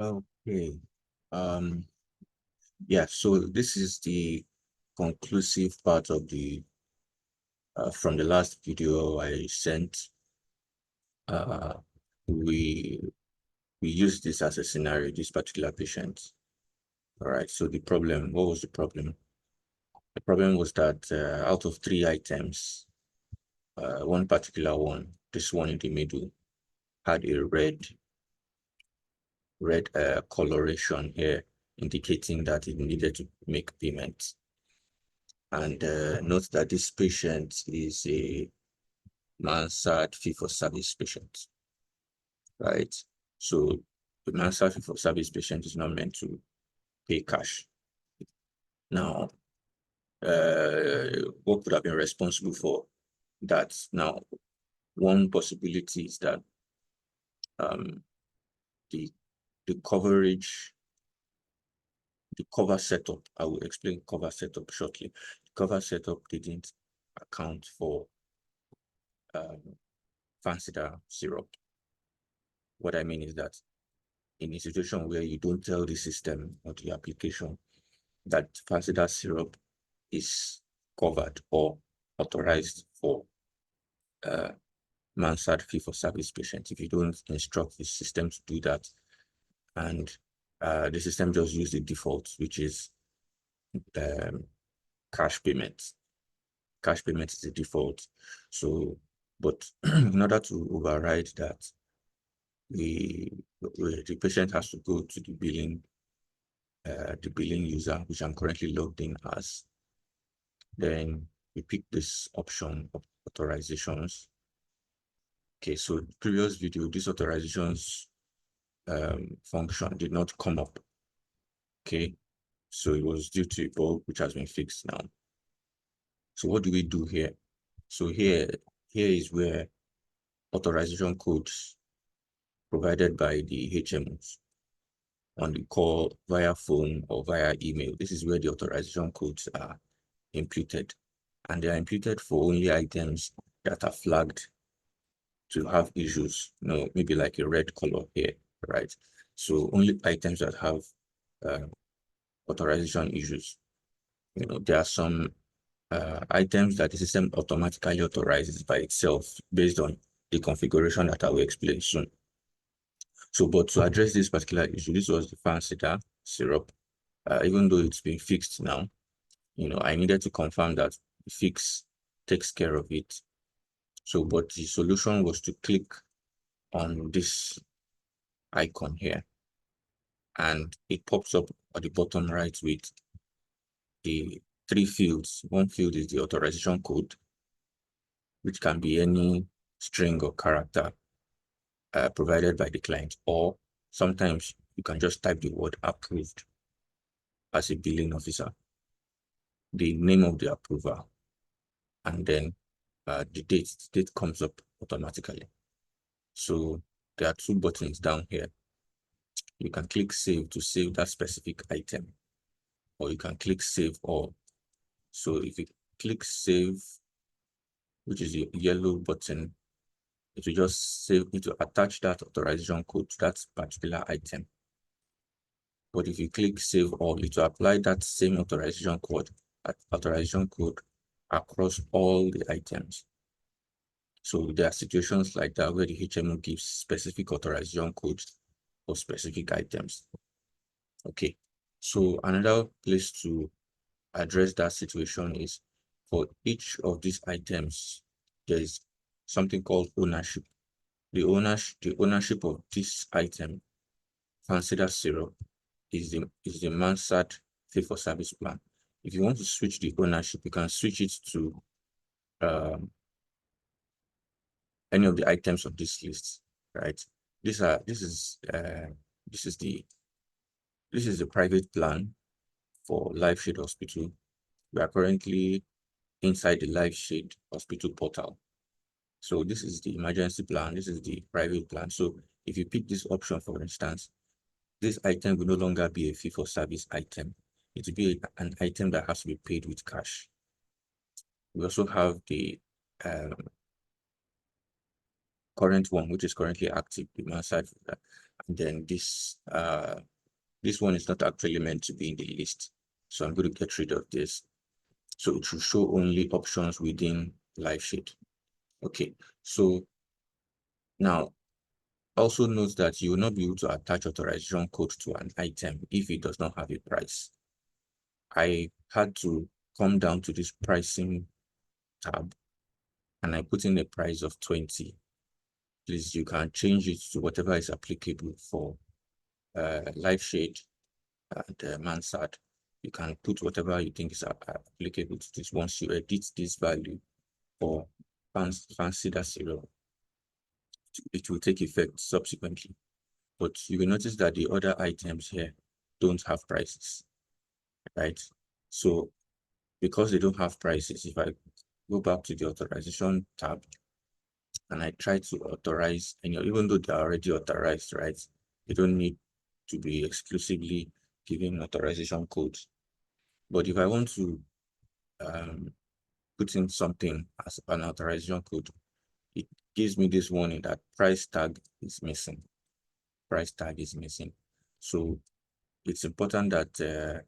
Okay. Um, yeah, so this is the conclusive part of the from the last video I sent. Uh, we we used this as a scenario, this particular patient. All right, so the problem, what was the problem? The problem was that out of 3 items, one particular one, this one in the middle, had a red coloration here, indicating that it needed to make payment. And note that this patient is a Mansard fee-for-service patient, right? So the Mansard fee-for-service patient is not meant to pay cash. Now, what could have been responsible for that? Now, one possibility is that um, the coverage, the cover setup, I will explain cover setup shortly. The cover setup didn't account for Fansidar syrup. What I mean is that in a situation where you don't tell the system or the application that Fansidar syrup is covered or authorized for Mansard fee-for-service patients, if you don't instruct the system to do that, and the system just use the default, which is cash payment. Cash payment is the default. So, but in order to override that, the patient has to go to the billing user, which I'm currently logged in as. Then we pick this option of authorizations. Okay, so the previous video, this authorizations function did not come up. Okay, so it was due to a bug which has been fixed now. So what do we do here? So here is where authorization codes provided by the HMOs on the call via phone or via email. This is where the authorization codes are imputed, and they are imputed for only items that are flagged to have issues, maybe like a red color here, right? So only items that have authorization issues. There are some items that the system automatically authorizes by itself based on the configuration that I will explain soon. So, but to address this particular issue, this was the Fansidar syrup. Even though it's been fixed now, I needed to confirm that the fix takes care of it. So, but the solution was to click on this icon here, and it pops up at the bottom right with the 3 fields. One field is the authorization code, which can be any string or character provided by the client, or sometimes you can just type the word approved as a billing officer, the name of the approver, and then the date. The date comes up automatically. So there are 2 buttons down here. You can click save to save that specific item, or you can click save all. So if you click save, which is the yellow button, it will just save, it will attach that authorization code to that particular item. But if you click save all, it will apply that same authorization code across all the items. So there are situations like that where the HMO gives specific authorization codes for specific items. Okay, so another place to address that situation is for each of these items, there is something called ownership. The ownership of this item, Fansidar syrup, is the Mansard fee-for-service plan. If you want to switch the ownership, you can switch it to any of the items of this list, right? This is the private plan for LifeShade Hospital. We are currently inside the LifeShade Hospital portal. So this is the emergency plan. This is the private plan. So if you pick this option, for instance, this item will no longer be a fee-for-service item. It will be an item that has to be paid with cash. We also have the current one, which is currently active, the mansard folder. And then this one is not actually meant to be in the list. So I'm going to get rid of this. So it should show only options within LiveShade. Okay, so now also note that you will not be able to attach authorization code to an item if it does not have a price. I had to come down to this pricing tab and I put in a price of 20. Please, you can change it to whatever is applicable for LiveShade and Mansard. You can put whatever you think is applicable to this. Once you edit this value for Fancy Serial, it will take effect subsequently. But you will notice that the other items here don't have prices, right? So because they don't have prices, if I go back to the authorization tab and I try to authorize, and even though they're already authorized, right? You don't need to be exclusively giving authorization codes. But if I want to put in something as an authorization code, it gives me this warning that price tag is missing. Price tag is missing. So it's important that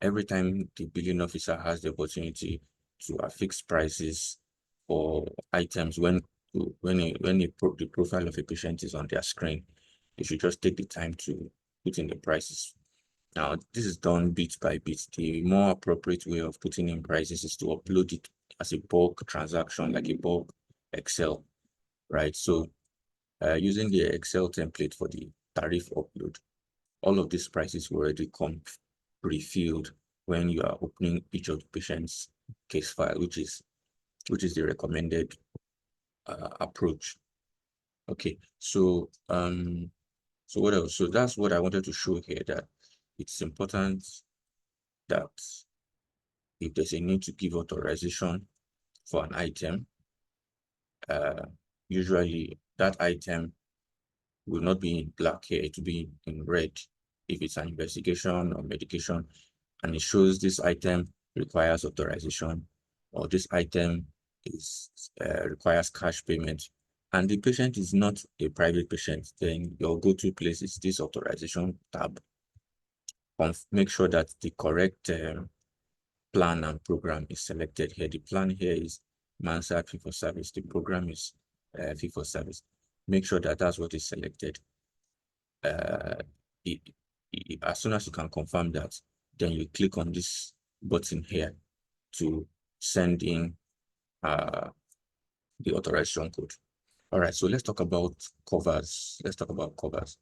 every time the billing officer has the opportunity to affix prices for items when the profile of a patient is on their screen, they should just take the time to put in the prices. Now, this is done bit by bit. The more appropriate way of putting in prices is to upload it as a bulk transaction, like a bulk Excel, right? So using the Excel template for the tariff upload, all of these prices will already come pre-filled when you are opening each of the patient's case file, which is the recommended approach. Okay, so so what else? So that's what I wanted to show here, that it's important that if there's a need to give authorization for an item, usually that item will not be in black here, it will be in red if it's an investigation or medication, and it shows this item requires authorization, or this item is requires cash payment, and the patient is not a private patient, then your go-to place is this authorization tab. Make sure that the correct plan and program is selected here. The plan here is Mansard fee for service. The program is fee for service. Make sure that that's what is selected. As soon as you can confirm that, then you click on this button here to send in the authorization code. All right, so let's talk about covers. Let's talk about covers.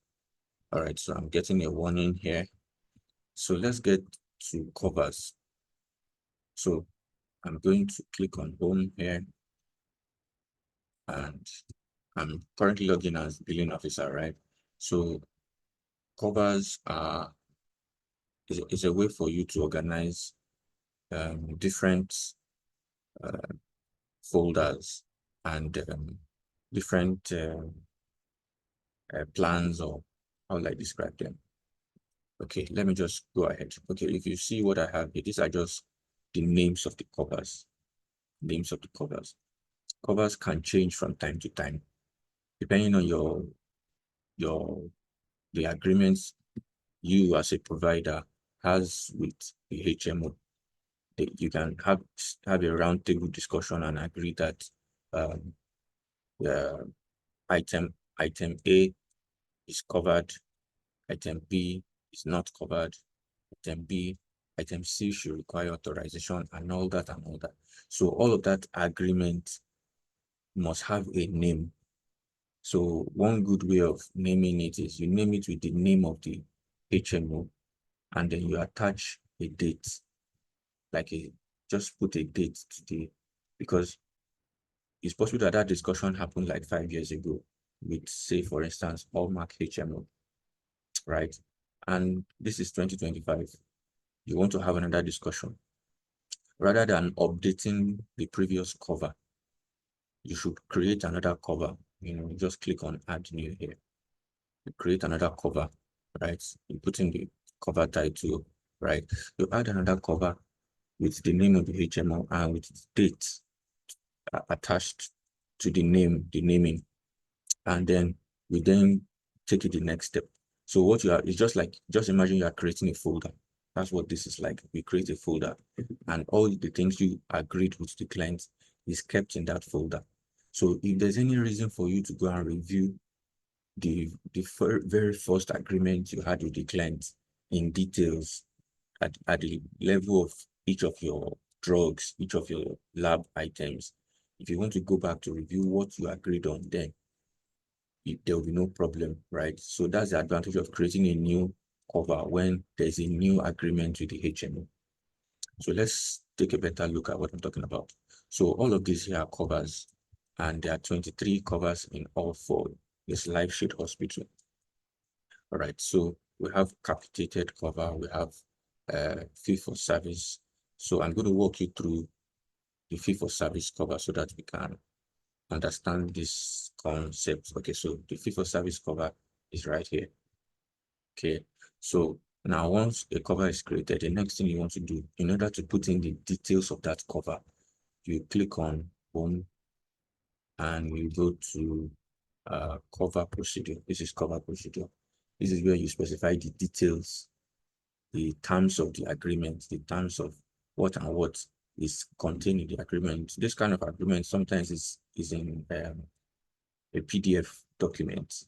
All right, so I'm getting a warning here. So let's get to covers. So I'm going to click on home here, and I'm currently logging as billing officer, right? So covers is a way for you to organize different folders and different plans, or how will I describe them? Okay, let me just go ahead. Okay, if you see what I have here, these are just the names of the covers. Names of the covers. Covers can change from time to time, depending on the agreements you as a provider has with the HMO. You can have a roundtable discussion and agree that the item A is covered, item B is not covered, item C should require authorization, and all that and all that. So all of that agreement must have a name. So one good way of naming it is you name it with the name of the HMO, and then you attach a date, just put a date today, because it's possible that that discussion happened like 5 years ago with, say, for instance, Hallmark HMO, right? And this is 2025. You want to have another discussion. Rather than updating the previous cover, you should create another cover. Just click on add new here. You create another cover, right? You put in the cover title, right? You add another cover with the name of the HMO and with the date attached to the naming. and then we then take it the next step. So what you are is just imagine you are creating a folder. That's what this is like. We create a folder, and all the things you agreed with the client is kept in that folder. So if there's any reason for you to go and review the very first agreement you had with the client in details at the level of each of your drugs, each of your lab items, if you want to go back to review what you agreed on, then there will be no problem, right? So that's the advantage of creating a new cover when there's a new agreement with the HMO. So let's take a better look at what I'm talking about. So all of these here are covers, and there are 23 covers in all for this LifeShield Hospital. All right, so we have capitated cover, we have fee for service. So I'm going to walk you through the fee for service cover so that we can understand this concept. Okay, so the fee for service cover is right here. Okay, so now once a cover is created, the next thing you want to do in order to put in the details of that cover, you click on home and you go to cover procedure. This is cover procedure. This is where you specify the details, the terms of the agreement, the terms of what and what is contained in the agreement. This kind of agreement sometimes is in a PDF document,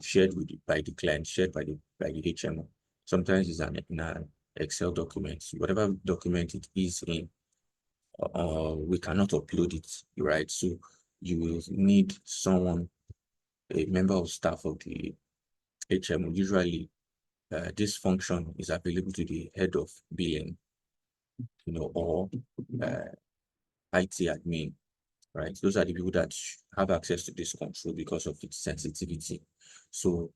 shared by the client, shared by the HMO. Sometimes it's in an Excel document. Whatever document it is in, we cannot upload it, right? So you will need someone, a member of staff of the HMO. Usually, this function is available to the head of billing, or IT admin, right? Those are the people that have access to this control because of its sensitivity. So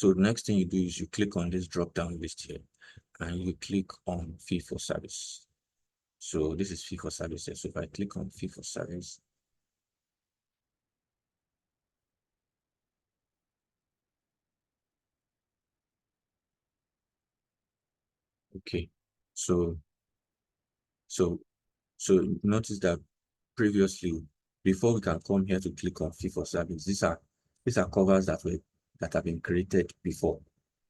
the next thing you do is you click on this drop-down list here, and you click on fee for service. So this is fee for service. So if I click on fee for service, okay. So so notice that previously, before we can come here to click on fee for service, these are covers that have been created before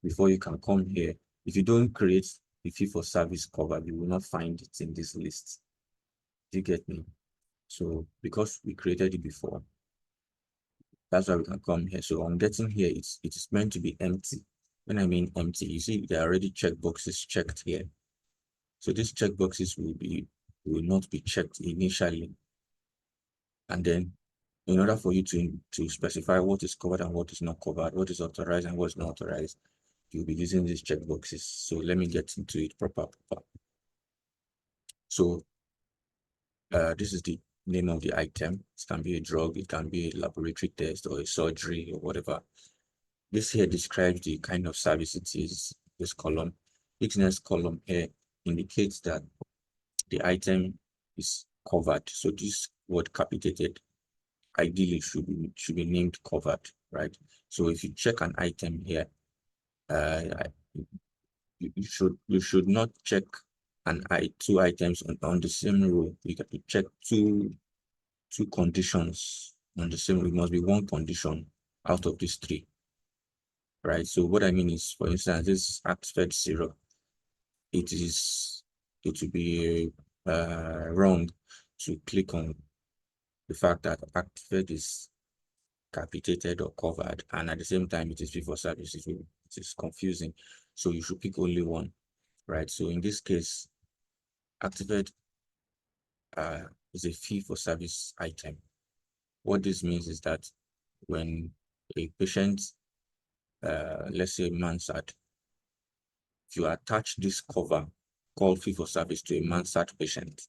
you can come here. If you don't create the fee for service cover, you will not find it in this list. Do you get me? So because we created it before, that's why we can come here. So on getting here, it is meant to be empty. When I mean empty, you see there are already checkboxes checked here. So these checkboxes will not be checked initially. And then in order for you to specify what is covered and what is not covered, what is authorized and what is not authorized, you'll be using these checkboxes. So let me get into it proper. So this is the name of the item. It can be a drug, it can be a laboratory test or a surgery or whatever. This here describes the kind of service it is, this column. Each next column here indicates that the item is covered. So this word capitated ideally should be named covered, right? So if you check an item here, you should not check two items on the same row. You got to check two conditions on the same row. It must be one condition out of these three, right? So what I mean is, for instance, this Actifed syrup, it would be wrong to click on the fact that Actifed is capitated or covered, and at the same time it is fee for service. It is confusing. So you should pick only one, right? So in this case, Actifed is a fee for service item. What this means is that when a patient, let's say Mansard, if you attach this cover called fee for service to a Mansard patient,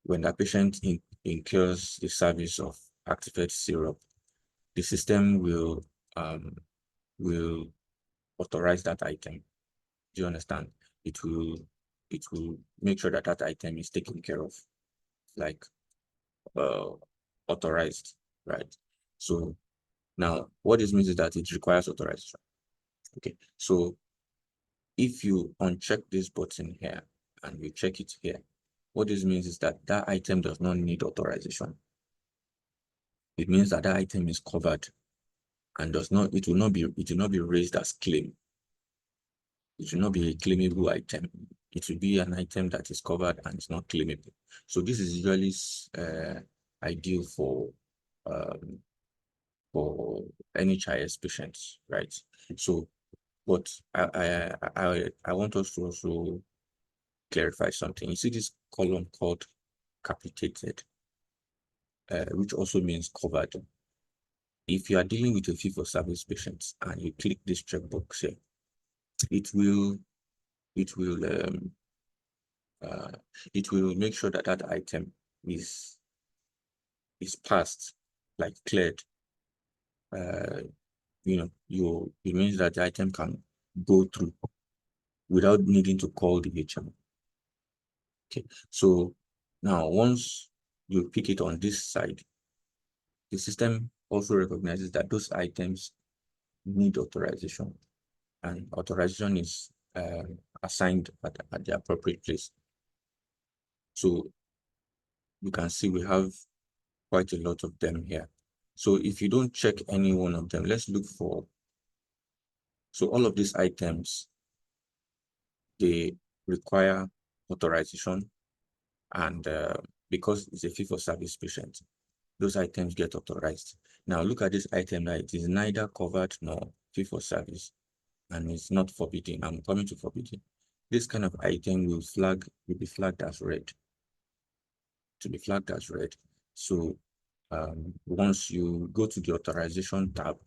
when that patient incurs the service of Actifed syrup, the system will authorize that item. Do you understand? It will make sure that that item is taken care of, like authorized, right? So now what this means is that it requires authorization. Okay, so if you uncheck this button here and you check it here, what this means is that that item does not need authorization. it means that that item is covered and it will not be raised as claim. It will not be a claimable item. It will be an item that is covered and is not claimable. So this is usually ideal for NHIS patients, right? So, but I want us to also clarify something. You see this column called capitated, which also means covered. If you are dealing with a fee-for-service patient and you click this checkbox here, it will make sure that that item is passed, like cleared. It means that the item can go through without needing to call the HMO. Okay, so now once you pick it on this side, the system also recognizes that those items need authorization, and authorization is assigned at the appropriate place. So you can see we have quite a lot of them here. So if you don't check any one of them, let's look for, so all of these items, they require authorization, and because it's a fee-for-service patient, those items get authorized. Now look at this item that it is neither covered nor fee-for-service, and it's not forbidden. I'm coming to forbidden. This kind of item will be flagged as red. To be flagged as red. So once you go to the authorization tab,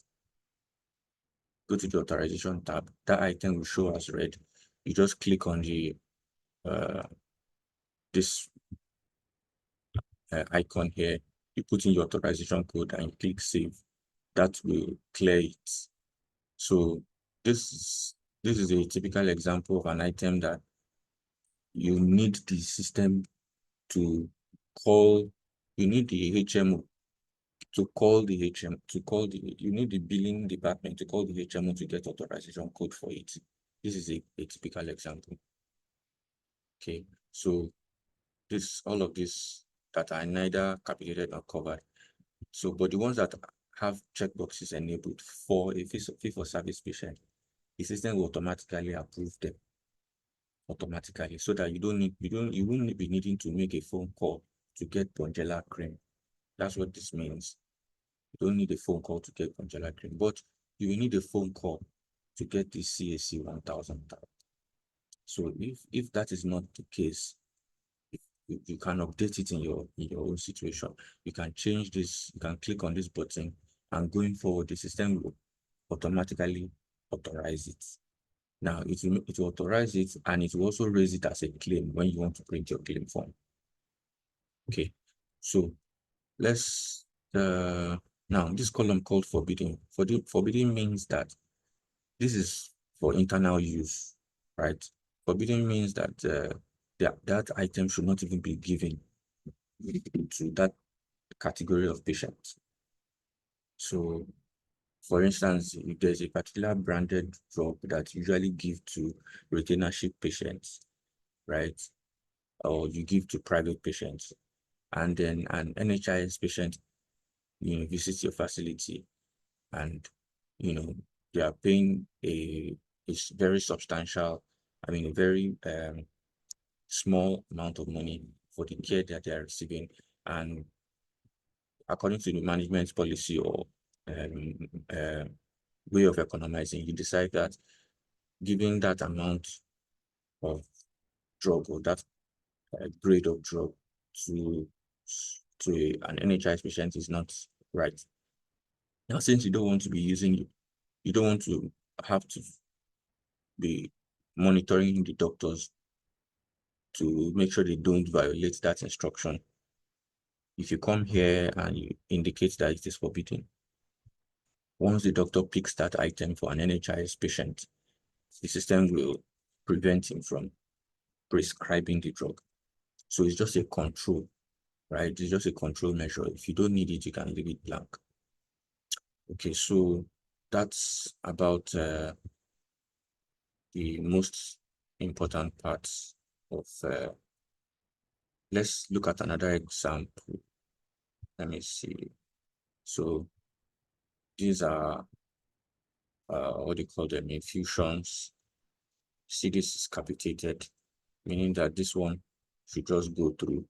that item will show as red. You just click on the this icon here, you put in your authorization code and you click save. That will clear it. So this is a typical example of an item that you need the system to call, you need the HMO to call the you need the billing department to call the HMO to get authorization code for it. This is a typical example. Okay, so all of this that are neither capitated nor covered. So, but the ones that have checkboxes enabled for a fee-for-service patient, the system will automatically approve them automatically, so that you won't be needing to make a phone call to get Bonjela cream. That's what this means. You don't need a phone call to get Bonjela cream, but you will need a phone call to get the CAC 1000 tab. So if that is not the case, you can update it in your own situation. You can change this, you can click on this button, and going forward, the system will automatically authorize it. Now it will authorize it, and it will also raise it as a claim when you want to print your claim form. Okay, so let's now this column called forbidden. Forbidden means that this is for internal use, right? Forbidden means that that item should not even be given to that category of patients. So, for instance, if there's a particular branded drug that you usually give to retainership patients, right? Or you give to private patients, and then an NHIS patient, visits your facility, and they are paying a very substantial, a very small amount of money for the care that they are receiving, and according to the management policy or way of economizing, you decide that giving that amount of drug or that grade of drug to an NHIS patient is not right. Now, since you don't want to be using it, you don't want to have to be monitoring the doctors to make sure they don't violate that instruction. If you come here and you indicate that it is forbidden, once the doctor picks that item for an NHIS patient, the system will prevent him from prescribing the drug. So it's just a control, right? It's just a control measure. If you don't need it, you can leave it blank. Okay, so that's about the most important parts of let's look at another example. Let me see. So these are what do you call them, infusions. See, this is capitated, meaning that this one should just go through.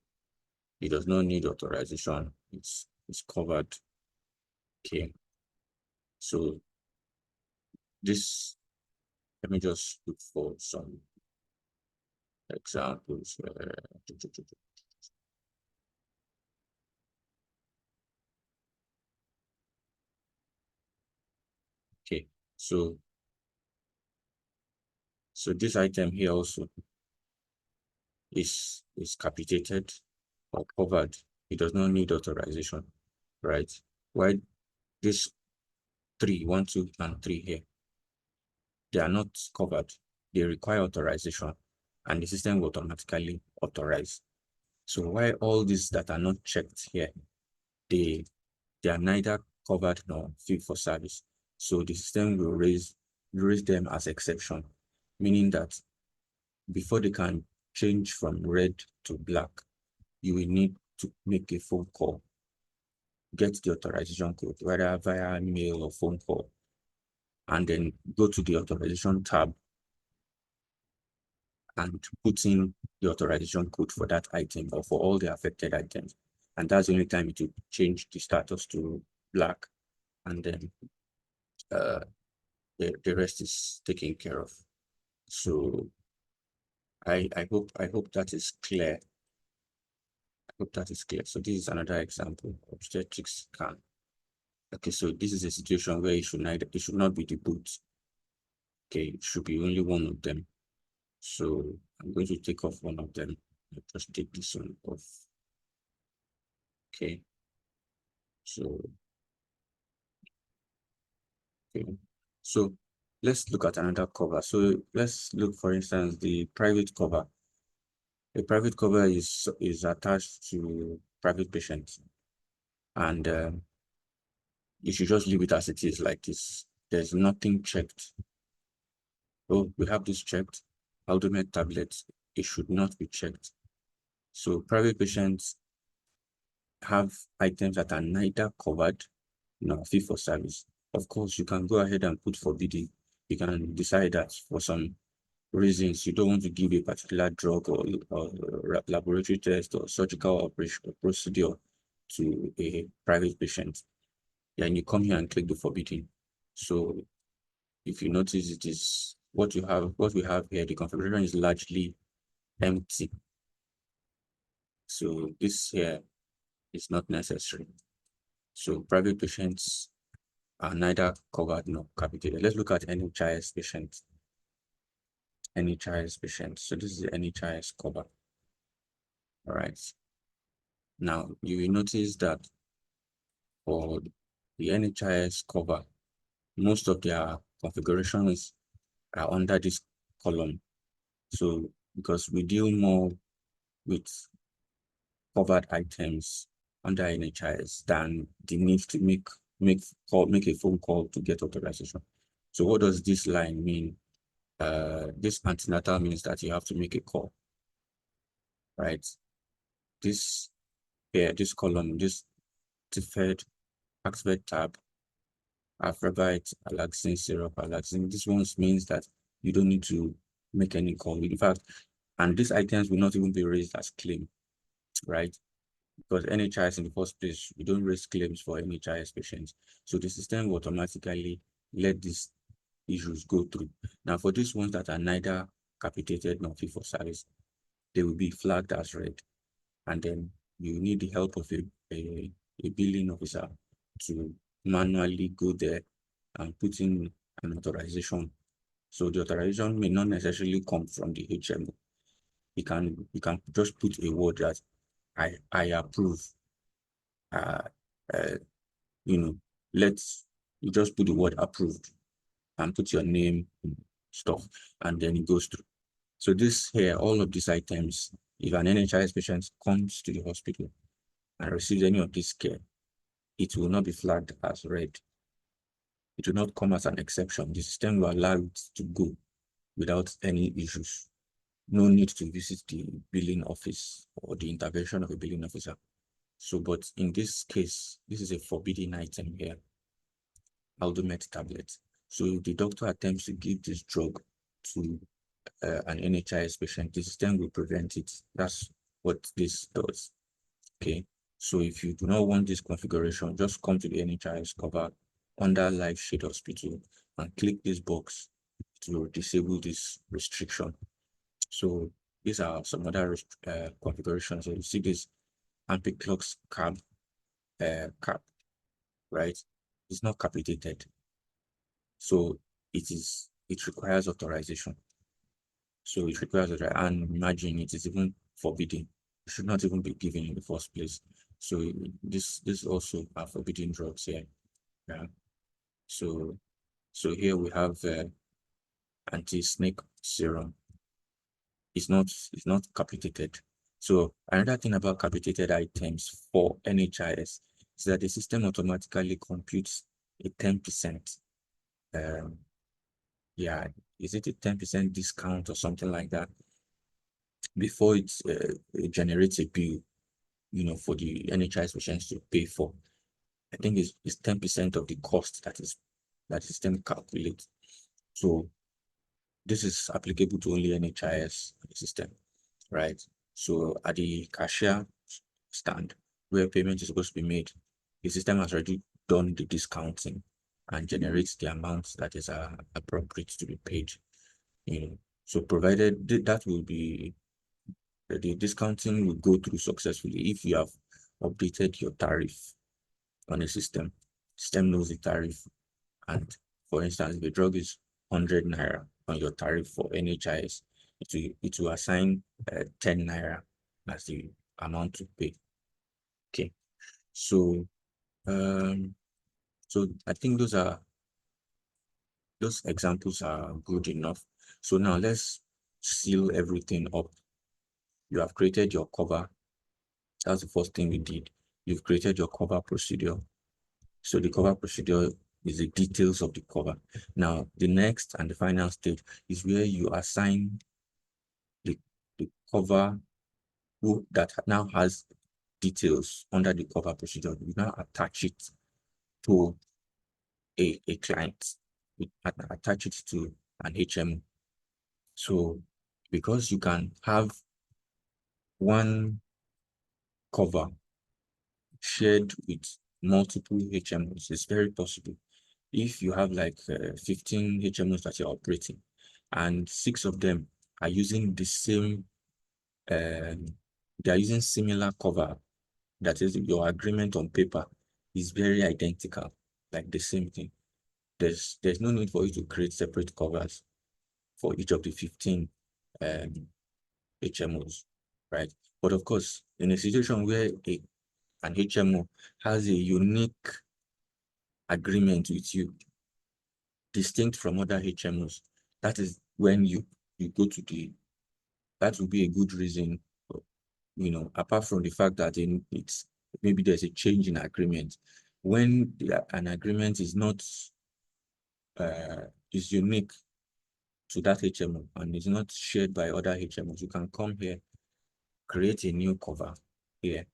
It does not need authorization. It's covered. Okay. So this, let me just look for some examples. Okay, so this item here also is capitated or covered. It does not need authorization, right? Why this 3, 1, 2, and 3 here, they are not covered. They require authorization, and the system will automatically authorize. So why all these that are not checked here, they are neither covered nor fit for service. So the system will raise them as exception, meaning that before they can change from red to black, you will need to make a phone call, get the authorization code, whether via mail or phone call, and then go to the authorization tab and put in the authorization code for that item or for all the affected items. And that's the only time it will change the status to black, and then the rest is taken care of. So I hope that is clear. I hope that is clear. So this is another example of obstetrics scan. Okay, so this is a situation where it should not be the boot. Okay, it should be only one of them. So I'm going to take off one of them. I'll just take this one off. Okay. So okay. So let's look at another cover. So let's look, for instance, the private cover. A private cover is attached to private patients, and you should just leave it as it is, like this. There's nothing checked. Oh, we have this checked. Aldomet tablets, it should not be checked. So private patients have items that are neither covered nor fit for service. Of course, you can go ahead and put forbidding. You can decide that for some reasons you don't want to give a particular drug or laboratory test or surgical operation or procedure to a private patient. And you come here and click the forbidding. So if you notice, it is what we have here, the configuration is largely empty. So this here is not necessary. So private patients are neither covered nor capitated. Let's look at NHIS patients. NHIS patients. So this is the NHIS cover. All right. Now you will notice that for the NHIS cover, most of their configurations are under this column. So because we deal more with covered items under NHIS than the need to make a phone call to get authorization. So what does this line mean? This antenatal means that you have to make a call, right? This here, this column, this deferred Axvet tab, Afravite, Alaxin, syrup, Alaxin. This one means that you don't need to make any call. In fact, and these items will not even be raised as claim, right? Because NHIS in the first place, we don't raise claims for NHIS patients. So the system will automatically let these issues go through. Now, for these ones that are neither capitated nor fit for service, they will be flagged as red. And then you need the help of a billing officer to manually go there and put in an authorization. So the authorization may not necessarily come from the HMO. You can just put a word that I approve. Uh, uh, you know, you just put the word approved and put your name stuff, and then it goes through. So this here, all of these items, if an NHIS patient comes to the hospital and receives any of this care, it will not be flagged as red. It will not come as an exception. The system will allow it to go without any issues. No need to visit the billing office or the intervention of a billing officer. So, but in this case, this is a forbidden item here, Aldomet tablet. So the doctor attempts to give this drug to an NHIS patient, the system will prevent it. That's what this does. Okay. So if you do not want this configuration, just come to the NHIS cover under Live Shade Hospital and click this box to disable this restriction. So these are some other configurations. So you see this Ampiclox cap, right? It's not capitated. So it requires authorization. So it requires it, and imagine it is even forbidden. It should not even be given in the first place. So this also are forbidden drugs here. Yeah. So here we have anti-snake serum. It's not capitated. So another thing about capitated items for NHIS is that the system automatically computes a 10%. Yeah, is it a 10% discount or something like that before it generates a bill, for the NHIS patients to pay for? I think it's 10% of the cost that the system calculates. So this is applicable to only NHIS system, right? So at the cashier stand where payment is supposed to be made, the system has already done the discounting and generates the amount that is appropriate to be paid. So provided that will be the discounting will go through successfully if you have updated your tariff on a system. System knows the tariff, and for instance, if the drug is 100 naira on your tariff for NHIS, it will assign 10 naira as the amount to pay. Okay, so I think those examples are good enough. So now let's seal everything up. You have created your cover. That's the first thing we did. You've created your cover procedure. So the cover procedure is the details of the cover. Now, the next and the final stage is where you assign the cover that now has details under the cover procedure. You now attach it to a client. We attach it to an HMO. So because you can have one cover shared with multiple HMOs, it's very possible. If you have like 15 HMOs that you're operating and 6 of them are using the same, they are using similar cover, that is your agreement on paper is very identical, like the same thing. There's no need for you to create separate covers for each of the 15 HMOs, right? But of course, in a situation where an HMO has a unique agreement with you, distinct from other HMOs, that is when you go to that will be a good reason, apart from the fact that it's maybe there's a change in agreement. When an agreement is not is unique to that HMO and is not shared by other HMOs, you can come here, create a new cover here,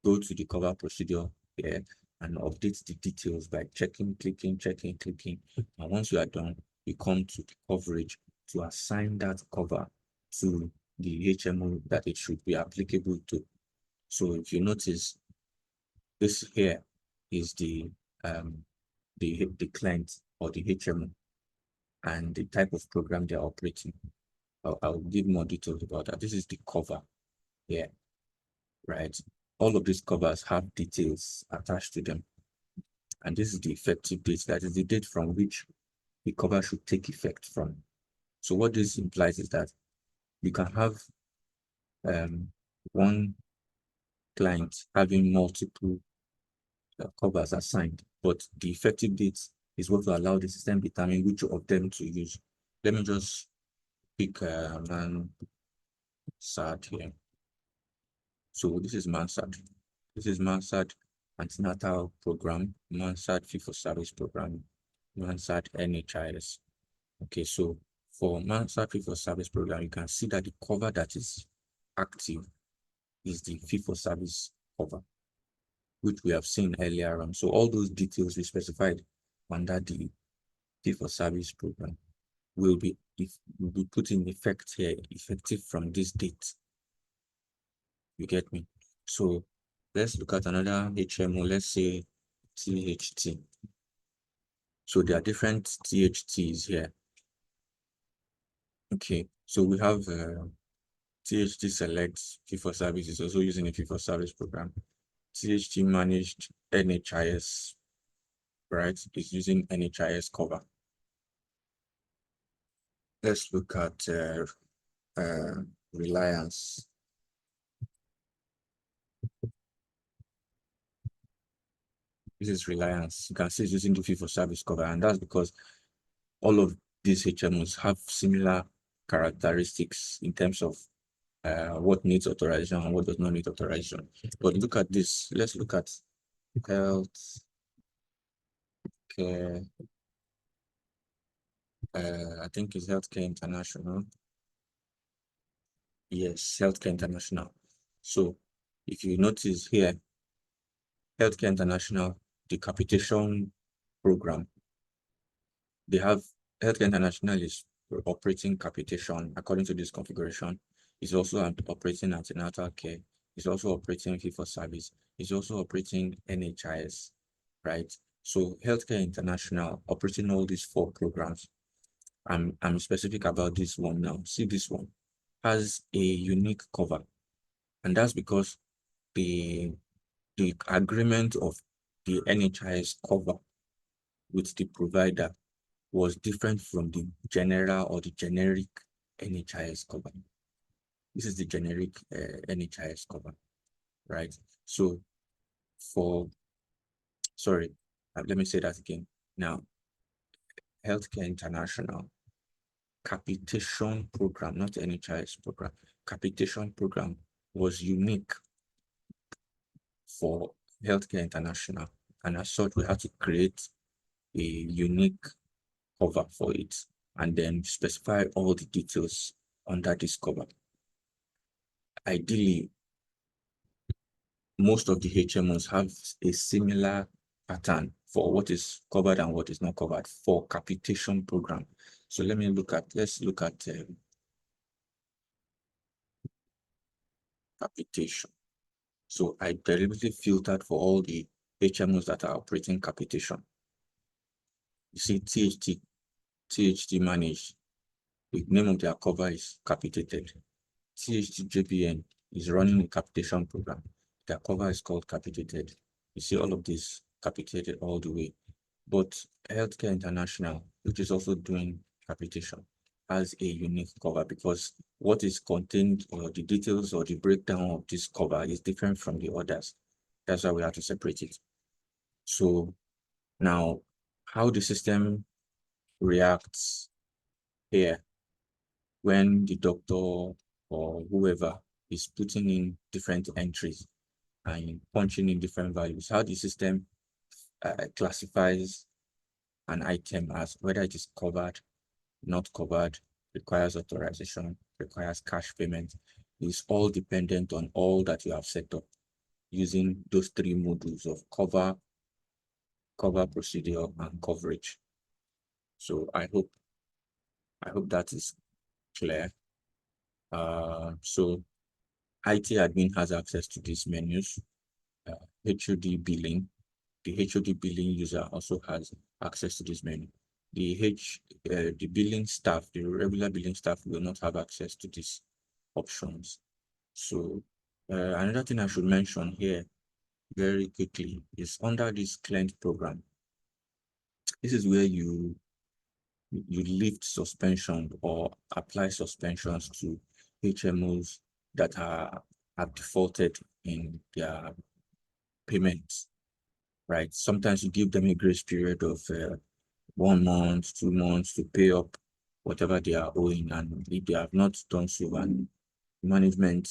go to the cover procedure here, and update the details by checking, clicking. And once you are done, you come to the coverage to assign that cover to the HMO that it should be applicable to. So if you notice, this here is the client or the HMO and the type of program they're operating. I'll give more details about that. This is the cover here, right? All of these covers have details attached to them. And this is the effective date. That is the date from which the cover should take effect from. So what this implies is that you can have one client having multiple covers assigned, but the effective date is what will allow the system to determine which of them to use. Let me just pick Mansard here. So this is Mansard. This is Mansard antenatal program, Mansard fee-for-service program, Mansard NHIS. Okay, so for Mansard fee-for-service program, you can see that the cover that is active is the fee-for-service cover, which we have seen earlier on. So all those details we specified under the fee-for-service program will be put in effect here, effective from this date. You get me? So let's look at another HMO. Let's say THT. So there are different THTs here. Okay, so we have THT Select fee-for-service is also using a fee-for-service program. THT Managed NHIS, right, is using NHIS cover. Let's look at Reliance. This is Reliance. You can see it's using the fee-for-service cover, and that's because all of these HMOs have similar characteristics in terms of what needs authorization and what does not need authorization. But look at this. Let's look at health care. I think it's Healthcare International. Yes, Healthcare International. So if you notice here, Healthcare International, the capitation program, they have Healthcare International is operating capitation according to this configuration. It's also operating antenatal care. It's also operating fee-for-service. It's also operating NHIS, right? So Healthcare International operating all these 4 programs. I'm specific about this one now. See, this one has a unique cover, and that's because the agreement of the NHIS cover with the provider was different from the general or the generic NHIS cover. This is the generic NHIS cover, right? So let me say that again. Now, Healthcare International capitation program, not NHIS program, capitation program was unique for Healthcare International. And as such, we had to create a unique cover for it and then specify all the details under this cover. Ideally, most of the HMOs have a similar pattern for what is covered and what is not covered for capitation program. So let's look at capitation. So I deliberately filtered for all the HMOs that are operating capitation. You see THT Managed, the name of their cover is capitated. THT JPN is running a capitation program. Their cover is called capitated. You see all of this capitated all the way. But Healthcare International, which is also doing capitation, has a unique cover because what is contained or the details or the breakdown of this cover is different from the others. That's why we have to separate it. So now, how the system reacts here when the doctor or whoever is putting in different entries and punching in different values, how the system classifies an item as whether it is covered, not covered, requires authorization, requires cash payment, is all dependent on all that you have set up using those 3 modules of cover, procedure, and coverage. So I hope that is clear. So IT admin has access to these menus. HOD billing, the HOD billing user also has access to this menu. The billing staff, the regular billing staff will not have access to these options. So another thing I should mention here very quickly is under this client program. This is where you lift suspension or apply suspensions to HMOs that have defaulted in their payments, right? Sometimes you give them a grace period of 1 month, 2 months to pay up whatever they are owing, and if they have not done so and management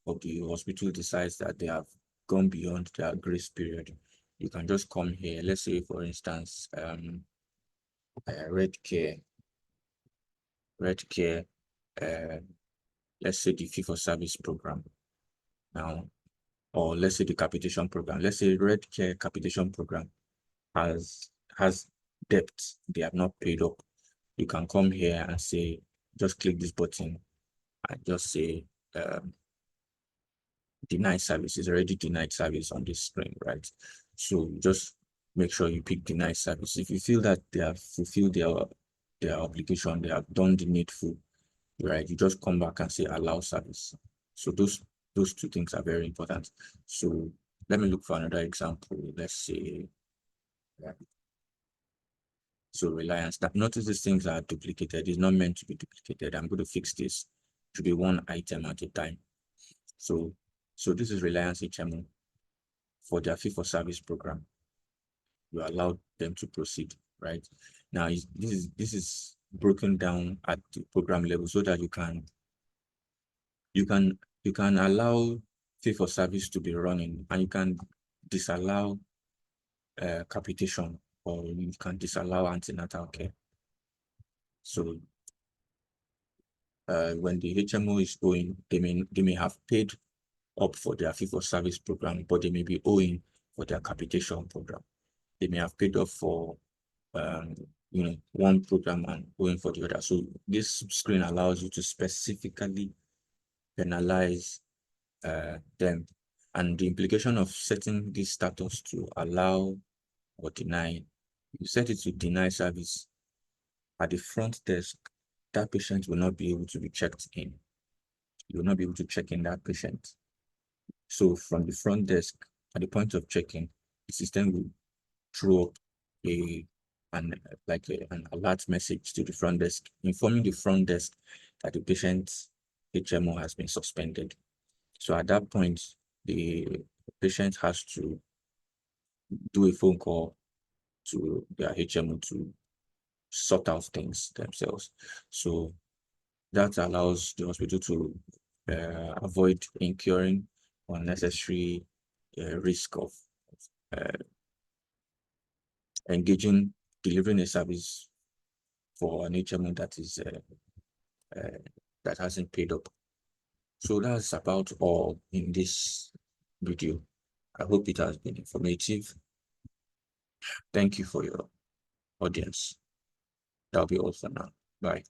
of the hospital decides that they have gone beyond their grace period, you can just come here. Let's say, for instance, Redcare, let's say the fee-for-service program. Now, or let's say the capitation program, let's say Red Care capitation program has debt they have not paid up. You can come here and say, just click this button and just say deny service. Is already denied service on this screen, right? So just make sure you pick deny service. If you feel that they have fulfilled their obligation, they have done the needful, right? You just come back and say allow service. So those two things are very important. So let me look for another example. Let's say, so Reliance. That notice these things are duplicated. It's not meant to be duplicated. I'm going to fix this to be one item at a time. So this is Reliance HMO for their fee for service program. You allow them to proceed, right? Now this is broken down at the program level so that you can allow fee for service to be running, and you can disallow capitation, or you can disallow antenatal care. So when the HMO is owing, they may have paid up for their fee for service program, but they may be owing for their capitation program. They may have paid up for one program and owing for the other. So this screen allows you to specifically penalize them. And the implication of setting this status to allow or deny, you set it to deny service at the front desk, that patient will not be able to be checked in. You will not be able to check in that patient. So from the front desk, at the point of checking, the system will throw up an alert message to the front desk, informing the front desk that the patient's HMO has been suspended. So at that point, the patient has to do a phone call to their HMO to sort out things themselves. So that allows the hospital to avoid incurring unnecessary risk of delivering a service for an HMO that is that hasn't paid up. So that's about all in this video. I hope it has been informative. Thank you for your audience. That'll be all for now. Bye.